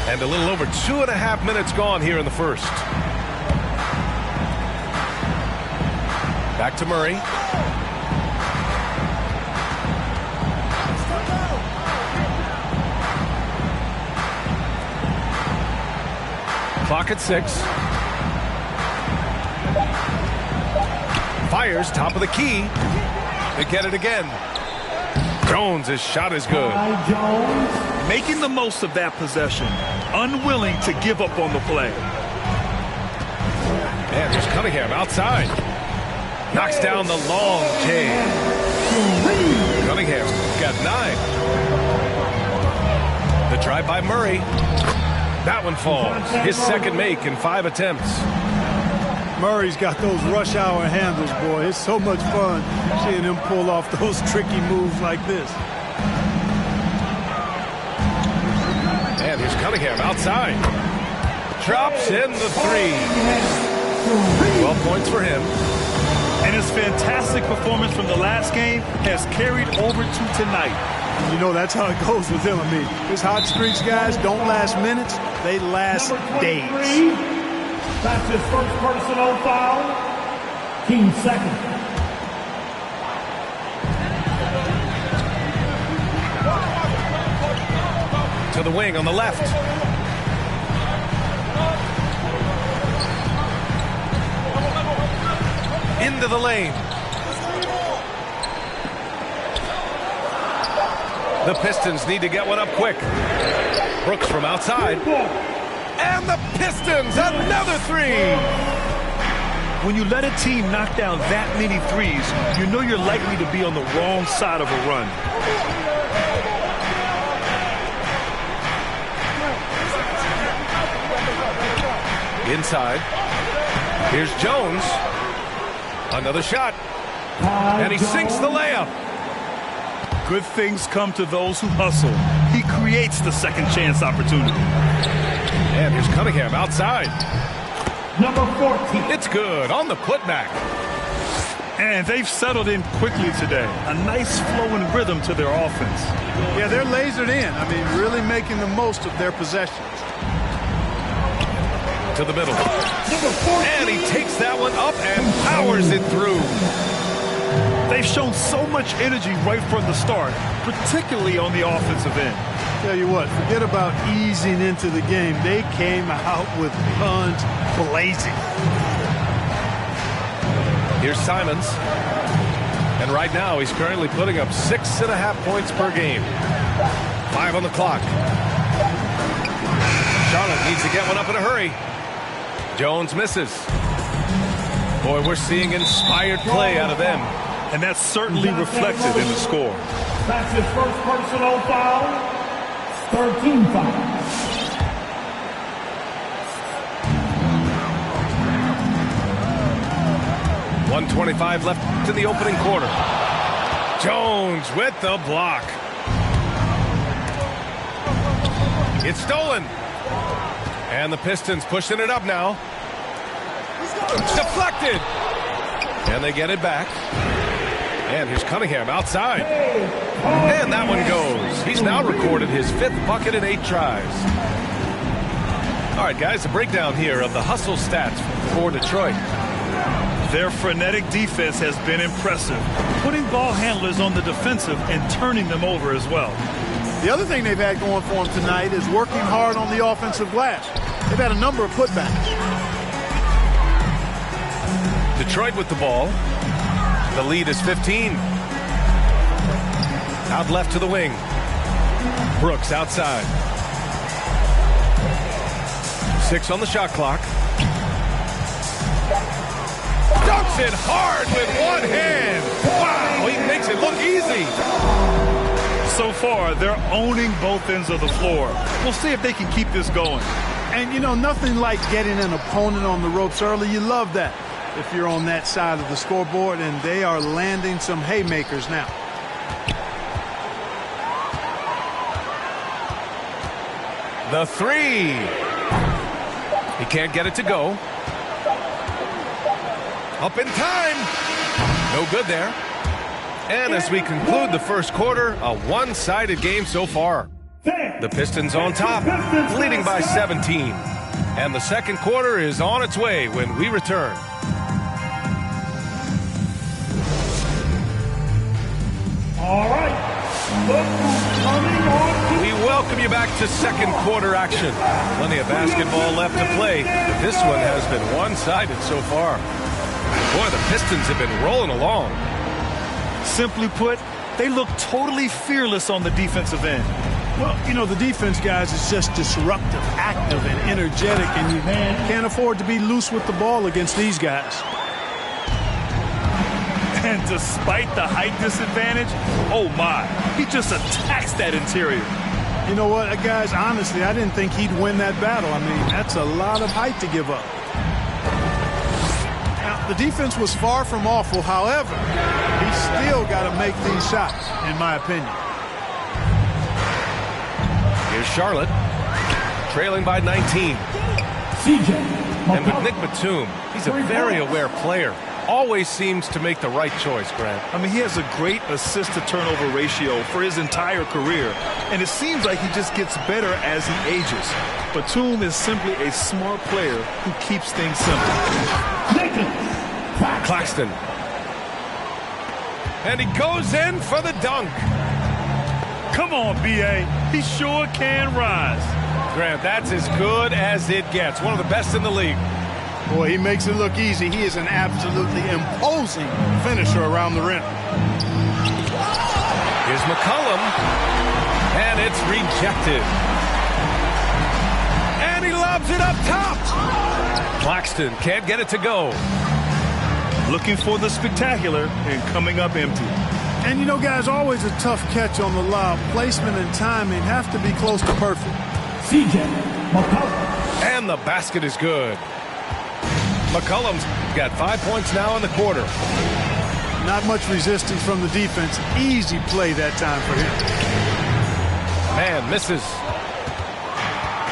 And a little over 2.5 minutes gone here in the first. Back to Murray. Clock at 6. Fires top of the key. They get it again. Jones' shot is good. Making the most of that possession. Unwilling to give up on the play. And here's Cunningham outside. Knocks down the long J. Cunningham's got 9. The drive by Murray. That one falls. His second make in 5 attempts. Murray's got those rush hour handles, boy. It's so much fun seeing him pull off those tricky moves like this. And here's Cunningham outside. Drops in the 3. 12 points for him. And his fantastic performance from the last game has carried over to tonight. You know, that's how it goes with him. I mean, his hot streaks guys don't last minutes. They last days. That's his first personal foul. Team second. To the wing on the left. Into the lane. The Pistons need to get one up quick. Brooks from outside. And the Pistons, another 3. When you let a team knock down that many threes, you know you're likely to be on the wrong side of a run. Inside. Here's Jones. Another shot. And he sinks the layup. Good things come to those who hustle. He creates the second chance opportunity. And here's Cunningham outside. Number 14. It's good on the putback. And they've settled in quickly today. A nice flow and rhythm to their offense. Yeah, they're lasered in. I mean, really making the most of their possessions. To the middle. And he takes that one up and powers it through. They've shown so much energy right from the start, particularly on the offensive end. Tell you what, forget about easing into the game. They came out with guns blazing. Here's Simons. And right now, he's currently putting up 6.5 points per game. 5 on the clock. Charlotte needs to get one up in a hurry. Jones misses. Boy, we're seeing inspired play out of them. And that's certainly reflected in the score. That's his first personal foul. 13 fouls. .125 left in the opening quarter. Jones with the block. It's stolen. And the Pistons pushing it up now. Deflected. And they get it back. And here's Cunningham outside. And that one goes. He's now recorded his 5th bucket in 8 tries. All right, guys, a breakdown here of the hustle stats for Detroit. Their frenetic defense has been impressive, putting ball handlers on the defensive and turning them over as well. The other thing they've had going for them tonight is working hard on the offensive glass. They've had a number of putbacks. Detroit with the ball. The lead is 15. Out left to the wing. Brooks outside. 6 on the shot clock. Dunks it hard with one hand. Wow, he makes it look easy. So far, they're owning both ends of the floor. We'll see if they can keep this going. And, you know, nothing like getting an opponent on the ropes early. You love that if you're on that side of the scoreboard, and they are landing some haymakers now. The 3. He can't get it to go. Up in time. No good there. And as we conclude the first quarter, a one-sided game so far. The Pistons on top, leading by 17. And the second quarter is on its way when we return. All right. We welcome you back to second quarter action. Plenty of basketball left to play, but this one has been one-sided so far. Boy, the Pistons have been rolling along. Simply put, they look totally fearless on the defensive end. Well, you know, the defense, guys, is just disruptive, active, and energetic, and you can't afford to be loose with the ball against these guys. And despite the height disadvantage, oh my, he just attacks that interior. You know what, guys, honestly, I didn't think he'd win that battle. I mean, that's a lot of height to give up. Now, the defense was far from awful. However, he's still got to make these shots, in my opinion. Here's Charlotte, trailing by 19. And with Nick Batum, he's a very aware player. Always seems to make the right choice, Grant. I mean, he has a great assist-to-turnover ratio for his entire career, and it seems like he just gets better as he ages. Batum is simply a smart player who keeps things simple. Claxton. And he goes in for the dunk. Come on, B.A. He sure can rise. Grant, that's as good as it gets. One of the best in the league. Boy, he makes it look easy. He is an absolutely imposing finisher around the rim. Here's McCollum. And it's rejected. And he lobs it up top. Claxton can't get it to go. Looking for the spectacular and coming up empty. And, you know, guys, always a tough catch on the lob. Placement and timing have to be close to perfect. And the basket is good. McCollum's got 5 points now in the quarter. Not much resistance from the defense. Easy play that time for him. Man, misses.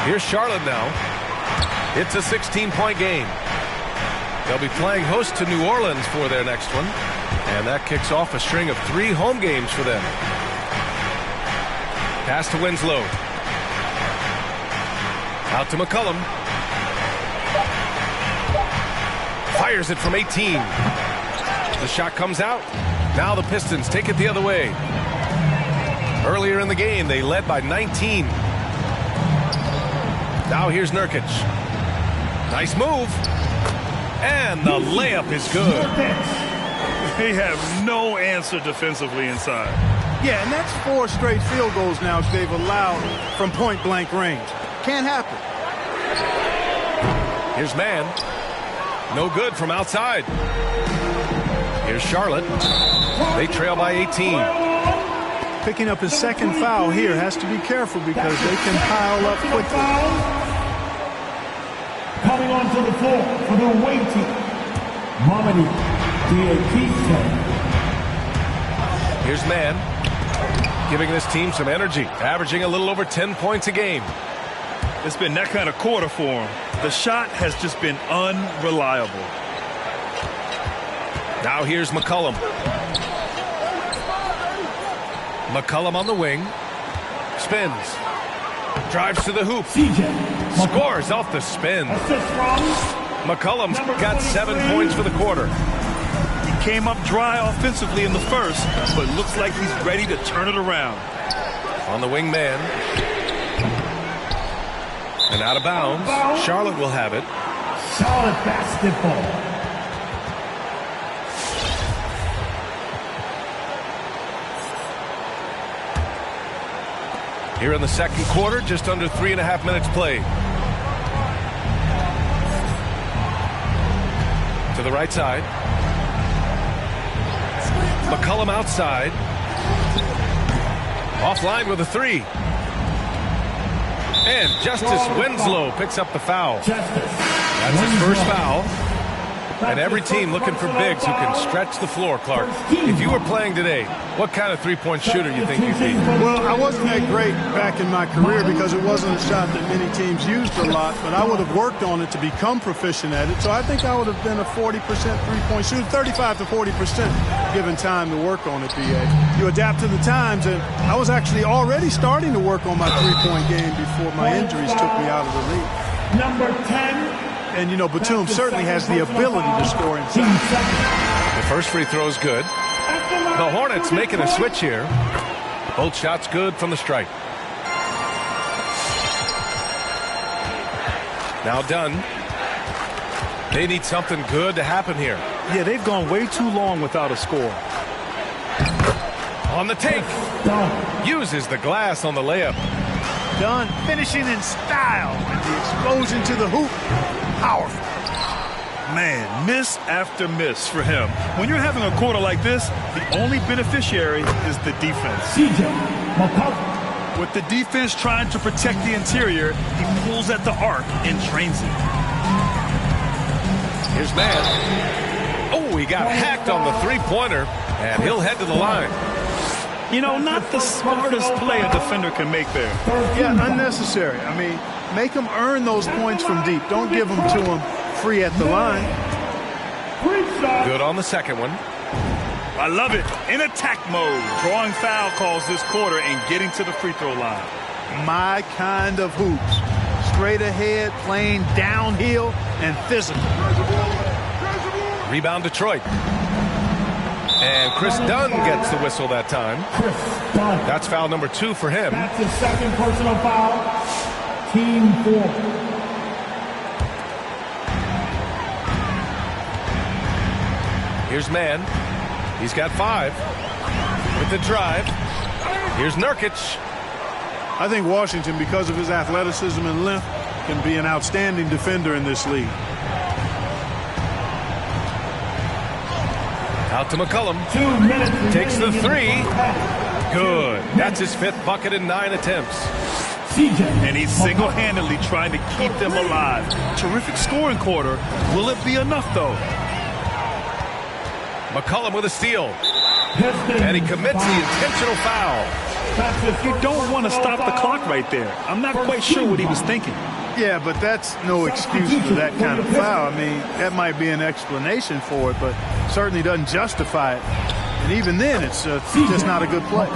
Here's Charlotte now. It's a 16-point game. They'll be playing host to New Orleans for their next one. And that kicks off a string of 3 home games for them. Pass to Winslow. Out to McCollum. Fires it from 18. The shot comes out. Now the Pistons take it the other way. Earlier in the game, they led by 19. Now here's Nurkic. Nice move. And the layup is good. They have no answer defensively inside. Yeah, and that's 4 straight field goals now they've allowed from point-blank range. Can't happen. Here's Mann. No good from outside. Here's Charlotte. They trail by 18. Picking up his second foul here. Has to be careful because they can pile up quickly. Coming onto the floor for the away team, Here's Mann. Giving this team some energy. Averaging a little over 10 points a game. It's been that kind of quarter for him. The shot has just been unreliable. Now here's McCollum. McCollum on the wing. Spins. Drives to the hoop. Scores off the spin. McCollum's got 7 points for the quarter. He came up dry offensively in the first, but looks like he's ready to turn it around. On the wing man. And out of bounds. Charlotte will have it. Charlotte basketball. Here in the second quarter, just under 3.5 minutes played. To the right side. McCollum outside. Offline with a 3. And Justice Winslow picks up the foul. That's his first foul. And every team looking for bigs who can stretch the floor, Clark. If you were playing today, what kind of three-point shooter you think you'd be? Well, I wasn't that great back in my career because it wasn't a shot that many teams used a lot, but I would have worked on it to become proficient at it. So I think I would have been a 40% three-point shooter, 35 to 40% given time to work on it, BA. You adapt to the times, and I was actually already starting to work on my three-point game before my injuries took me out of the league. Number 10. And, you know, Batum certainly has the ability to score inside. The first free throw is good. The Hornets making a switch here. Both shots good from the stripe. Now done. They need something good to happen here. Yeah, they've gone way too long without a score. On the take. Uses the glass on the layup. Dunn finishing in style. And the explosion to the hoop. Powerful. Man, miss after miss for him. When you're having a quarter like this, the only beneficiary is the defense. With the defense trying to protect the interior, he pulls at the arc and drains it. Here's man. Oh, he got hacked on the three-pointer, and he'll head to the line. You know, not the smartest play a defender can make there. Yeah, unnecessary. I mean, make them earn those points from deep. Don't give them to them free at the line. Good on the second one. I love it. In attack mode. Drawing foul calls this quarter and getting to the free throw line. My kind of hoops. Straight ahead, playing downhill, and physical. Rebound Detroit. And Chris Dunn gets the whistle that time. That's foul number 2 for him. That's his second personal foul. Team 4. Here's man. He's got 5. With the drive. Here's Nurkic. I think Washington, because of his athleticism and length, can be an outstanding defender in this league. Out to McCollum. 2 minutes. Takes the 3. Good. That's his 5th bucket in 9 attempts. And he's single-handedly trying to keep them alive. Terrific scoring quarter. Will it be enough, though? McCollum with a steal. And he commits the intentional foul. You don't want to stop the clock right there. I'm not quite sure what he was thinking. Yeah, but that's no excuse for that kind of foul. I mean, that might be an explanation for it, but certainly doesn't justify it. And even then, it's just not a good play.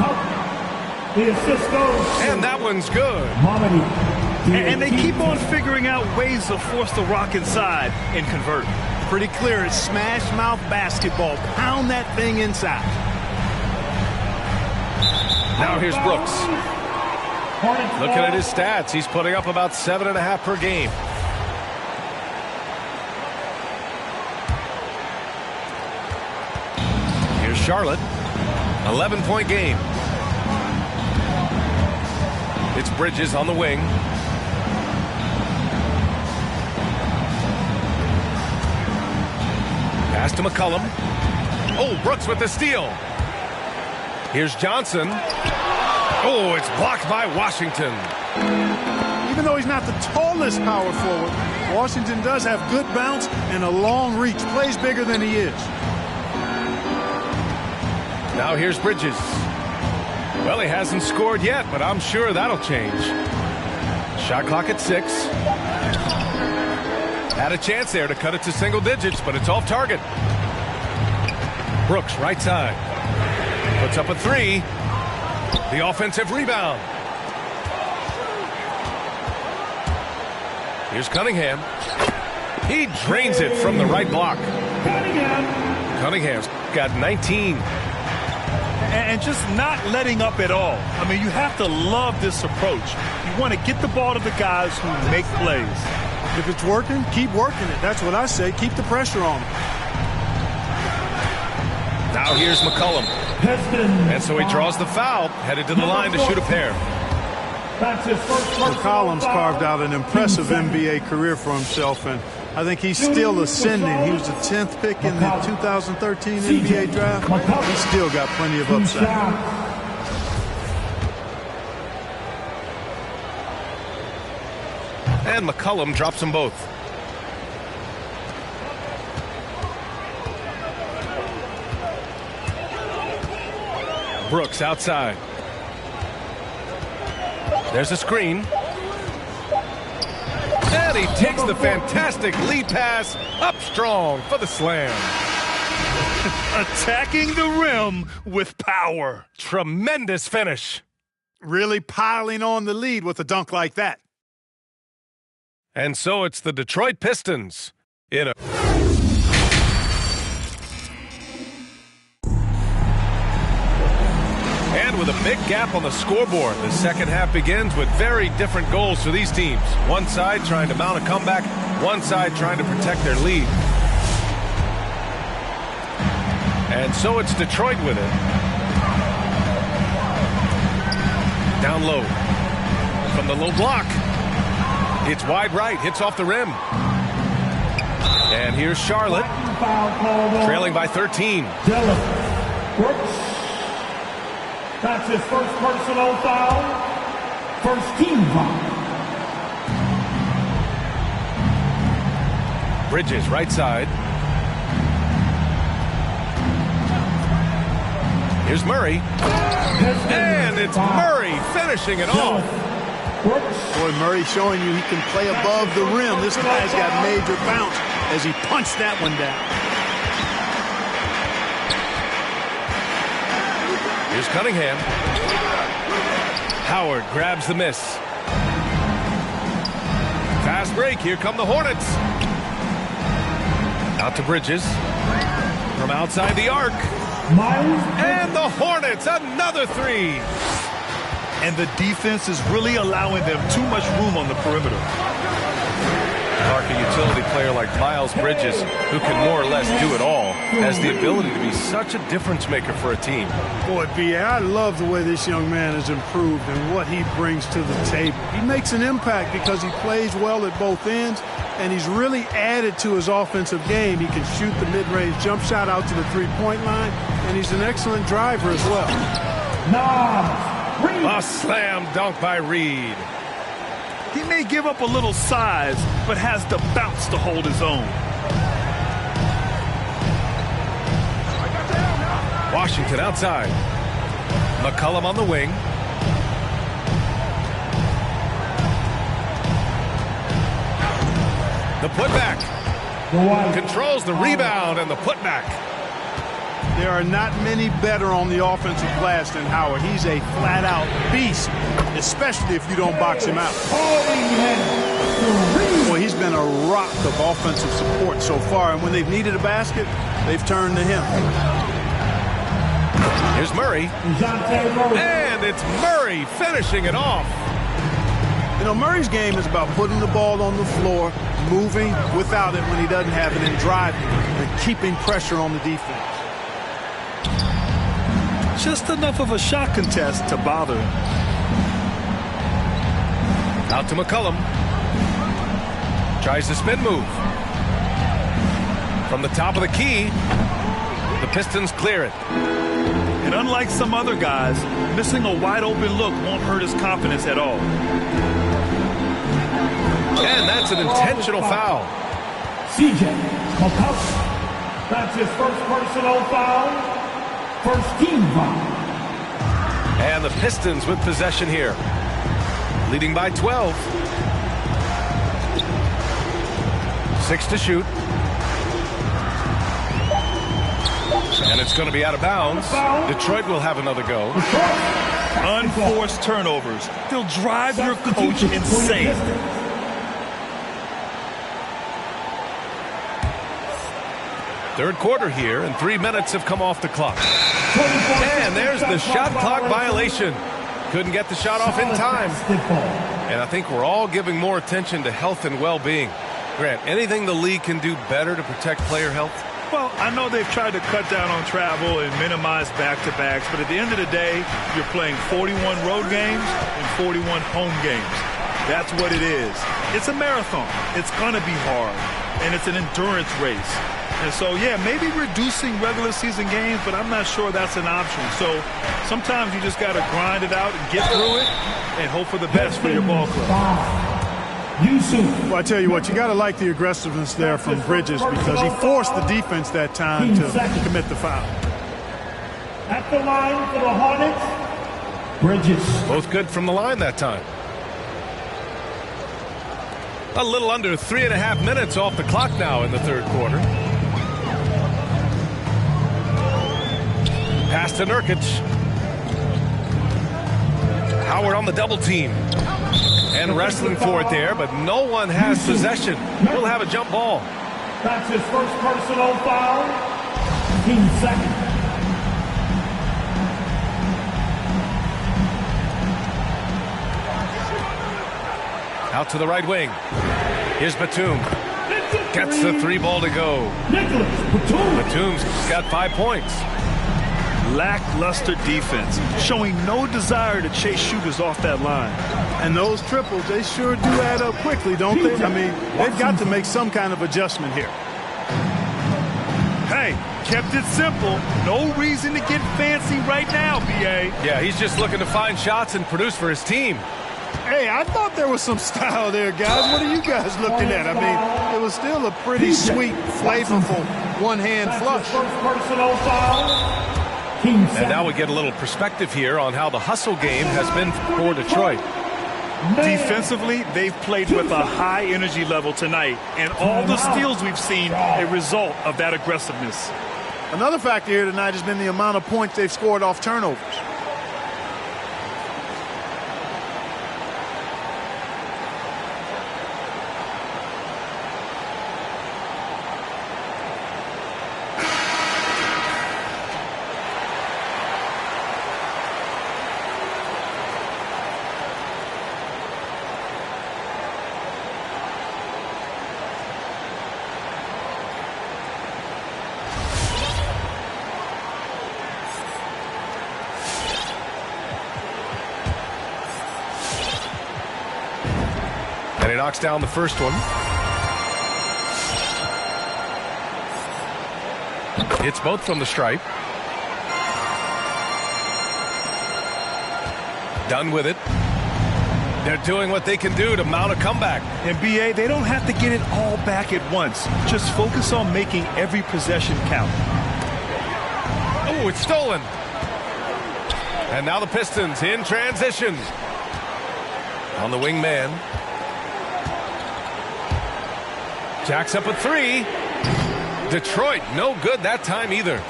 And that one's good. And they keep on figuring out ways to force the rock inside and convert. Pretty clear. It's smash mouth basketball. Pound that thing inside. Now here's Brooks. Looking at his stats, he's putting up about 7.5 per game. Here's Charlotte. 11-point game. It's Bridges on the wing. Pass to McCollum. Oh, Brooks with the steal. Here's Johnson. Oh, it's blocked by Washington. Even though he's not the tallest power forward, Washington does have good bounce and a long reach. Plays bigger than he is. Now here's Bridges. Well, he hasn't scored yet, but I'm sure that'll change. Shot clock at 6. Had a chance there to cut it to single digits, but it's off target. Brooks, right side. Puts up a 3. The offensive rebound. Here's Cunningham. He drains it from the right block. Cunningham's got 19. And just not letting up at all. I mean, you have to love this approach. You want to get the ball to the guys who make plays. If it's working, keep working it. That's what I say. Keep the pressure on him. Now here's McCollum. And so he draws the foul, headed to the line to shoot a pair. McCollum's carved out an impressive NBA career for himself, and I think he's still ascending. He was the 10th pick in the 2013 NBA draft. He's still got plenty of upside. And McCollum drops them both. Brooks outside. There's a screen. And he takes the fantastic lead pass up strong for the slam. Attacking the rim with power. Tremendous finish. Really piling on the lead with a dunk like that. And so it's the Detroit Pistons in a... And with a big gap on the scoreboard, the second half begins with very different goals for these teams. One side trying to mount a comeback, one side trying to protect their lead. And so it's Detroit with it. Down low. From the low block. It's wide right, hits off the rim. And here's Charlotte, trailing by 13. Brooks. That's his first personal foul. First team foul. Bridges, right side. Here's Murray. And it's Murray finishing it off. Boy, Murray showing you he can play above the rim. This guy's got major bounce as he punched that one down. Here's Cunningham. Howard grabs the miss. Fast break. Here come the Hornets. Out to Bridges. From outside the arc. And the Hornets, another three. And the defense is really allowing them too much room on the perimeter. Mark, a utility player like Miles Bridges, who can more or less do it all, has the ability to be such a difference maker for a team. Boy, B.A., I love the way this young man has improved and what he brings to the table. He makes an impact because he plays well at both ends, and he's really added to his offensive game. He can shoot the mid-range jump shot out to the three-point line, and he's an excellent driver as well. A slam dunk by Reed. He may give up a little size, but has the bounce to hold his own. Washington outside. McCollum on the wing. The putback. Controls the rebound and the putback. There are not many better on the offensive glass than Howard. He's a flat-out beast, especially if you don't box him out. Boy, he's been a rock of offensive support so far, and when they've needed a basket, they've turned to him. Here's Murray. And it's Murray finishing it off. You know, Murray's game is about putting the ball on the floor, moving without it when he doesn't have it, and driving, and keeping pressure on the defense. Just enough of a shot contest to bother him. Out to McCollum. Tries the spin move. From the top of the key, the Pistons clear it. And unlike some other guys, missing a wide open look won't hurt his confidence at all. And that's an intentional foul. CJ McCollum. That's his first personal foul. First team foul. And the Pistons with possession here. Leading by 12. 6 to shoot. And it's going to be out of bounds. Detroit will have another go. Unforced turnovers. They'll drive your coach insane. Third quarter here, and 3 minutes have come off the clock. And there's the shot clock violation. Couldn't get the shot off in time. And I think we're all giving more attention to health and well-being. Grant, anything the league can do better to protect player health? Well, I know they've tried to cut down on travel and minimize back-to-backs, but at the end of the day, you're playing 41 road games and 41 home games. That's what it is. It's a marathon. It's going to be hard, and it's an endurance race. And so, yeah, maybe reducing regular season games, but I'm not sure that's an option. So sometimes you just got to grind it out and get through it and hope for the best for your ball club. Well, I tell you what, you got to like the aggressiveness there from Bridges because he forced the defense that time to commit the foul. At the line for the Hornets, Bridges. Both good from the line that time. A little under 3.5 minutes off the clock now in the third quarter. Pass to Nurkic. Howard on the double team. And wrestling for it there, but no one has possession. We'll have a jump ball. That's his first personal foul. 15 seconds. Out to the right wing. Here's Batum. Gets the three ball to go. Batum's got 5 points. Lackluster defense, showing no desire to chase shooters off that line. And those triples, they sure do add up quickly, don't they? I mean, they've got to make some kind of adjustment here. Hey, kept it simple. No reason to get fancy right now, B.A. Yeah, he's just looking to find shots and produce for his team. Hey, I thought there was some style there, guys. What are you guys looking at? I mean, it was still a pretty sweet, flavorful one-hand flush. First personal foul. And now we get a little perspective here on how the hustle game has been for Detroit. Defensively, they've played with a high energy level tonight, and all the steals we've seen a result of that aggressiveness. Another factor here tonight has been the amount of points they've scored off turnovers. And he knocks down the first one. It's both from the stripe. Done with it. They're doing what they can do to mount a comeback. And B.A., they don't have to get it all back at once. Just focus on making every possession count. Oh, it's stolen. And now the Pistons in transition. On the wing man. Jacks up a three. Detroit, no good that time either.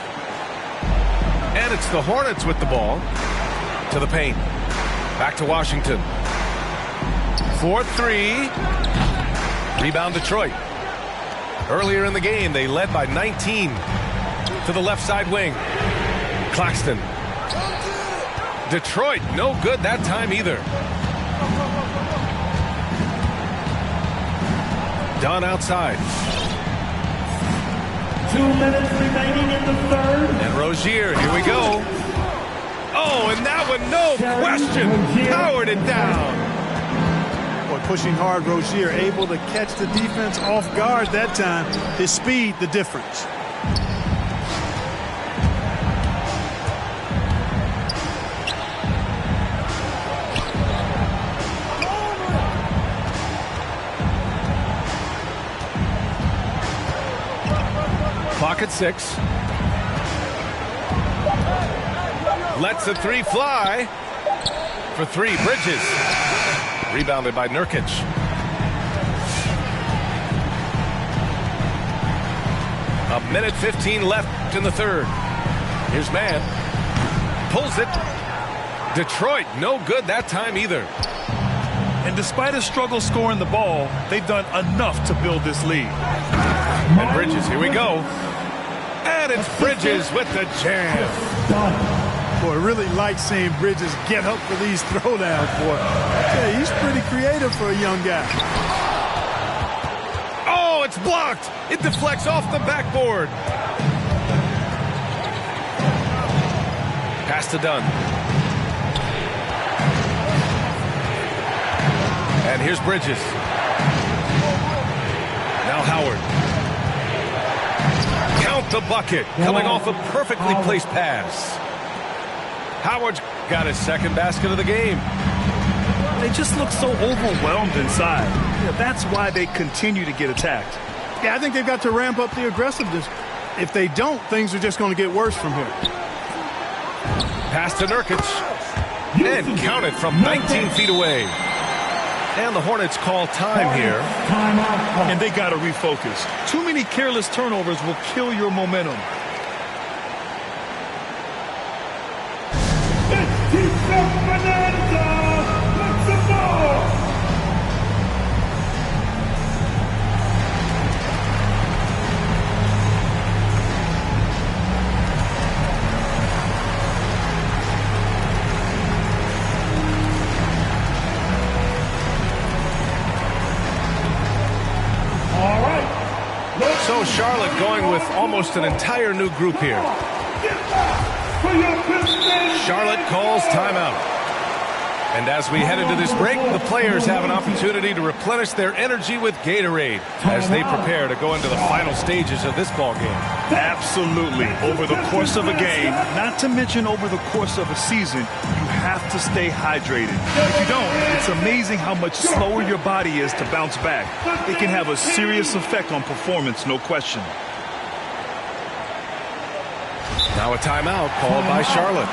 And it's the Hornets with the ball. To the paint. Back to Washington. 4-3. Rebound Detroit. Earlier in the game, they led by 19. To the left side wing. Claxton. Detroit, no good that time either. Dunn outside. 2 minutes remaining in the third. And Rozier, here we go. Oh, and that one, no question, powered it down. Boy, pushing hard, Rozier able to catch the defense off guard that time. His speed, the difference. Clock at 6. Lets the three fly. For three, Bridges. Rebounded by Nurkic. A minute 15 left in the third. Here's Mann. Pulls it. Detroit, no good that time either. And despite a struggle scoring the ball, they've done enough to build this lead. And Bridges, here we go. And it's Bridges with the jam. Boy, I really like seeing Bridges get up for these throwdowns, boy. Yeah, he's pretty creative for a young guy. Oh, it's blocked. It deflects off the backboard. Pass to Dunn. And here's Bridges. Now Howard. Count the bucket. Coming off a perfectly placed pass. Howard's got his second basket of the game. They just look so overwhelmed inside. Yeah, that's why they continue to get attacked. Yeah, I think they've got to ramp up the aggressiveness. If they don't, things are just going to get worse from here. Pass to Nurkic. And count it from 19 feet away. And the Hornets call time here. And they got to refocus. Too many careless turnovers will kill your momentum. So Charlotte going with almost an entire new group here. Charlotte calls timeout. And as we head into this break, the players have an opportunity to replenish their energy with Gatorade as they prepare to go into the final stages of this ball game. Absolutely. Over the course of a game, not to mention over the course of a season, you have to stay hydrated. If you don't, it's amazing how much slower your body is to bounce back. It can have a serious effect on performance, no question. Now a timeout called by Charlotte.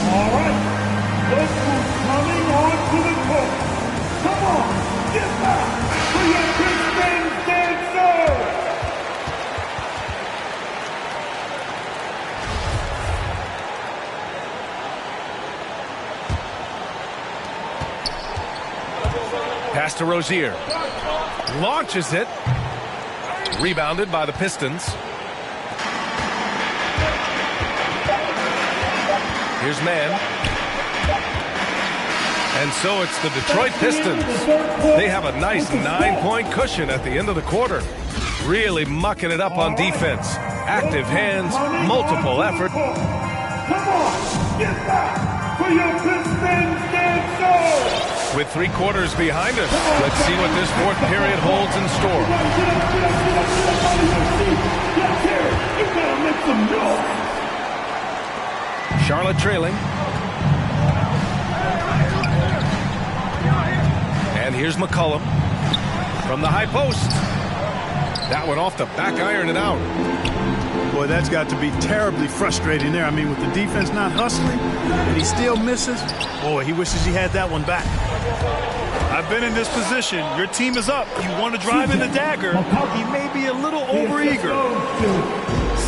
All right, look who's coming onto the court. Come on, get back for your Xtreme dancer. Pass to Rozier. Launches it. Rebounded by the Pistons. Here's Mann. And so it's the Detroit Pistons. They have a nice 9-point cushion at the end of the quarter. Really mucking it up on defense. Active hands, multiple effort. Come on, get back for your Xtreme dancer. With 3 quarters behind us, let's see what this fourth period holds in store. You gotta make some noise. Charlotte trailing. And here's McCollum from the high post. That one off the back iron and out. Boy, that's got to be terribly frustrating there. I mean, with the defense not hustling and he still misses. Boy, he wishes he had that one back. I've been in this position. Your team is up. You want to drive in the dagger. He may be a little overeager.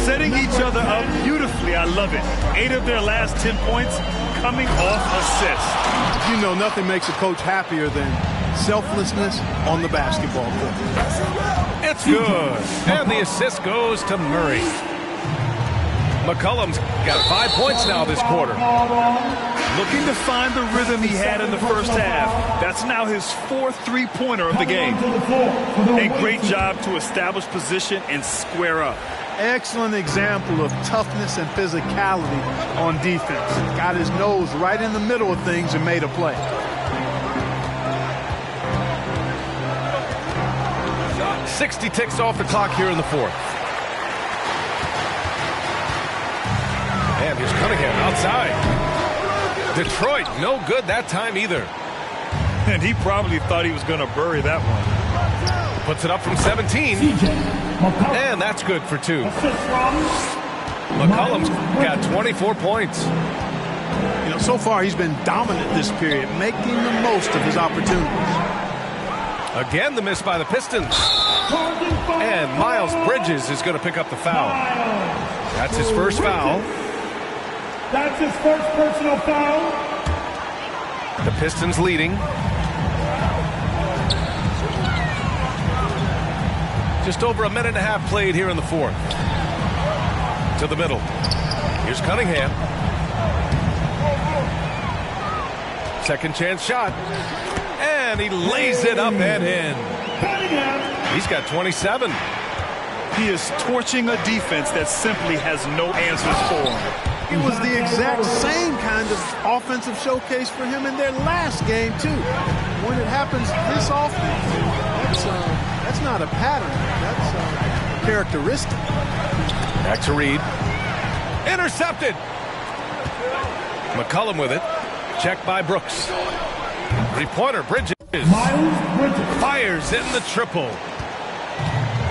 Setting each other up beautifully. I love it. 8 of their last 10 points coming off assists. You know, nothing makes a coach happier than selflessness on the basketball court. It's good. And the assist goes to Murray. McCollum's got 5 points now this quarter. Looking to find the rhythm he had in the first half. That's now his 4th three-pointer of the game. A great job to establish position and square up. Excellent example of toughness and physicality on defense. Got his nose right in the middle of things and made a play. .60 ticks off the clock here in the fourth. And here's Cunningham outside. Detroit, no good that time either. And he probably thought he was going to bury that one. Puts it up from 17. And that's good for 2. McCollum's got 24 points. You know, so far he's been dominant this period, making the most of his opportunities. Again, the miss by the Pistons. And Miles Bridges is going to pick up the foul. That's his first foul. That's his first personal foul. The Pistons leading. Just over a minute and a half played here in the fourth. To the middle. Here's Cunningham. Second chance shot. And he lays it up and in. He's got 27. He is torching a defense that simply has no answers for him. It was the exact same kind of offensive showcase for him in their last game, too. When it happens this often, that's not a pattern. That's characteristic. Back to Reed. Intercepted. McCollum with it. Checked by Brooks. Three-pointer, Bridges. Fires in the triple.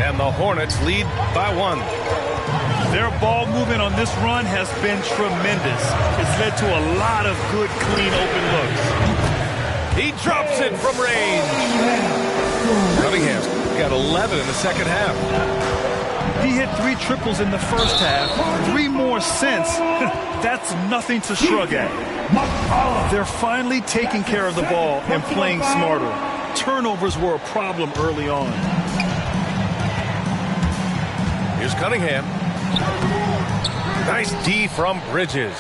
And the Hornets lead by 1. Their ball movement on this run has been tremendous. It's led to a lot of good, clean, open looks. He drops it from range. Cunningham's got 11 in the second half. He hit 3 triples in the first half, 3 more since. That's nothing to shrug at. They're finally taking care of the ball and playing smarter. Turnovers were a problem early on. Here's Cunningham. Nice D from Bridges.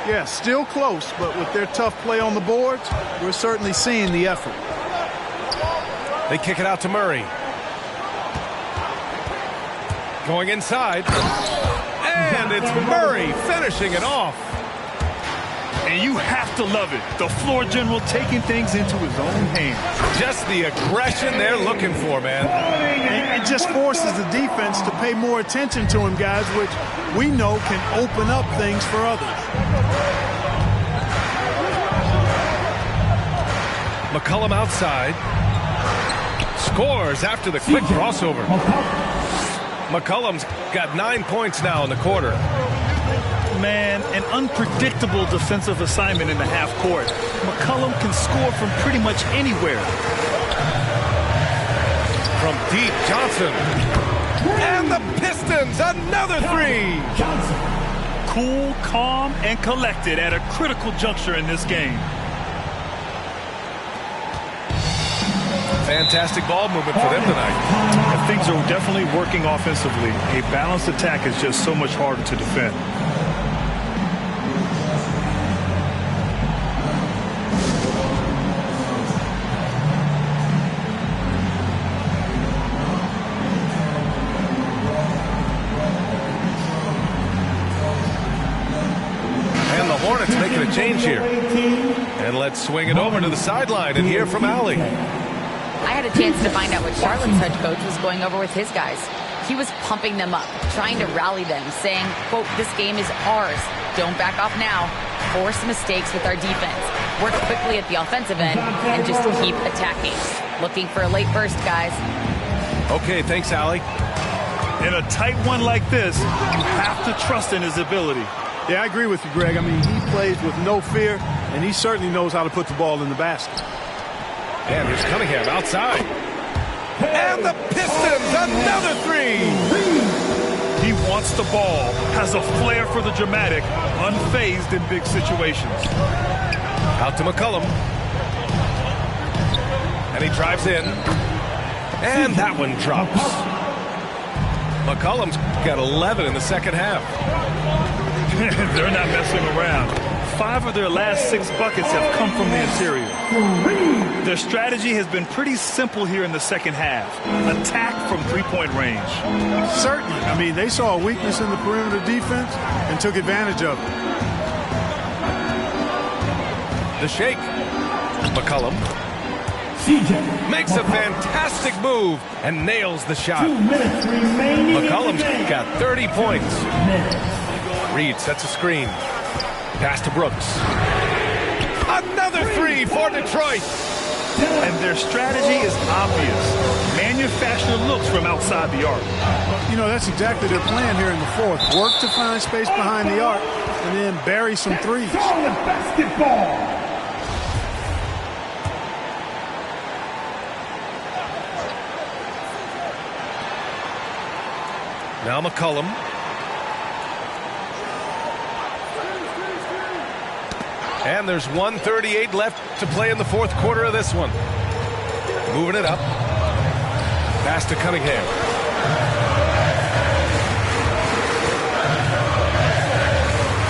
Yeah, still close, but with their tough play on the boards, we're certainly seeing the effort. They kick it out to Murray. Going inside. And it's Murray finishing it off. And you have to love it. The floor general taking things into his own hands. Just the aggression they're looking for, man. It just forces the defense to pay more attention to him, guys, which we know can open up things for others. McCollum outside. Scores after the quick crossover. McCollum's got 9 points now in the quarter. Man, an unpredictable defensive assignment in the half court. McCollum can score from pretty much anywhere. From deep, Johnson. And the Pistons, another 3. Cool, calm, and collected at a critical juncture in this game. Fantastic ball movement for them tonight. And things are definitely working offensively. A balanced attack is just so much harder to defend. And the Hornets making a change here. And let's swing it over to the sideline and hear from Allie. I had a chance to find out what Charlotte's head coach was going over with his guys. He was pumping them up, trying to rally them, saying, quote, "This game is ours. Don't back off now. Force mistakes with our defense. Work quickly at the offensive end and just keep attacking. Looking for a late burst, guys." Okay, thanks, Allie. In a tight one like this, you have to trust in his ability. Yeah, I agree with you, Greg. I mean, he plays with no fear, and he certainly knows how to put the ball in the basket. And here's Cunningham outside. And the Pistons, another 3. He wants the ball, has a flair for the dramatic, unfazed in big situations. Out to McCollum. And he drives in. And that one drops. McCollum's got 11 in the second half. They're not messing around. 5 of their last 6 buckets have come from the interior. Their strategy has been pretty simple here in the second half. Attack from three-point range. Certainly. I mean, they saw a weakness in the perimeter defense and took advantage of it. The shake. McCollum makes a fantastic move and nails the shot. McCollum's got 30 points. Reed sets a screen. Pass to Brooks. Another 3 for Detroit. And their strategy is obvious. Manufacture looks from outside the arc. You know, that's exactly their plan here in the fourth. Work to find space behind the arc and then bury some threes. Basketball. Now McCollum. And there's 1:38 left to play in the fourth quarter of this one. Moving it up. Pass to Cunningham.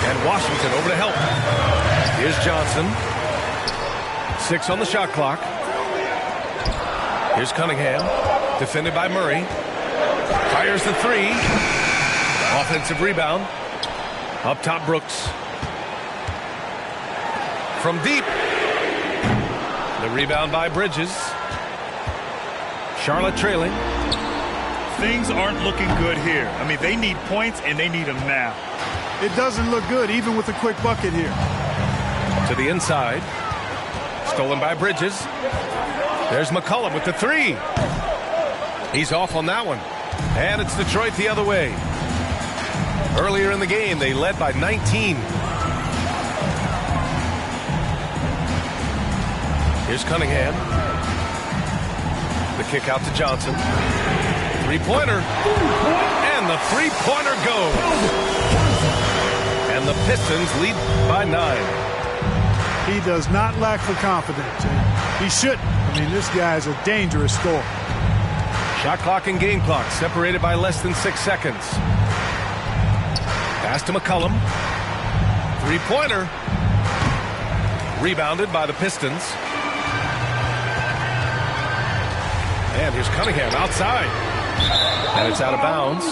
And Washington over to help. Here's Johnson. 6 on the shot clock. Here's Cunningham. Defended by Murray. Fires the 3. Offensive rebound. Up top, Brooks. From deep. The rebound by Bridges. Charlotte trailing. Things aren't looking good here. I mean, they need points, and they need them now. It doesn't look good, even with a quick bucket here. To the inside. Stolen by Bridges. There's McCollum with the 3. He's off on that one. And it's Detroit the other way. Earlier in the game, they led by 19. Here's Cunningham. The kick out to Johnson. Three-pointer. And the three-pointer goes. And the Pistons lead by 9. He does not lack for confidence. He shouldn't. I mean, this guy is a dangerous scorer. Shot clock and game clock separated by less than 6 seconds. Pass to McCollum. Three-pointer. Rebounded by the Pistons. And here's Cunningham outside. And it's out of bounds.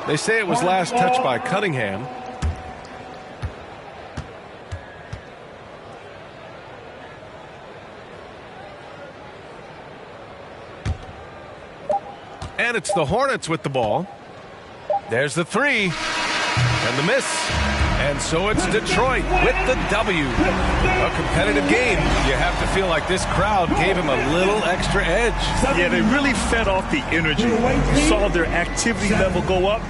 They say it was last touched by Cunningham. And it's the Hornets with the ball. There's the three. And the miss. And so it's Detroit with the W. A competitive game. You have to feel like this crowd gave him a little extra edge. Yeah, they really fed off the energy. You saw their activity level go up.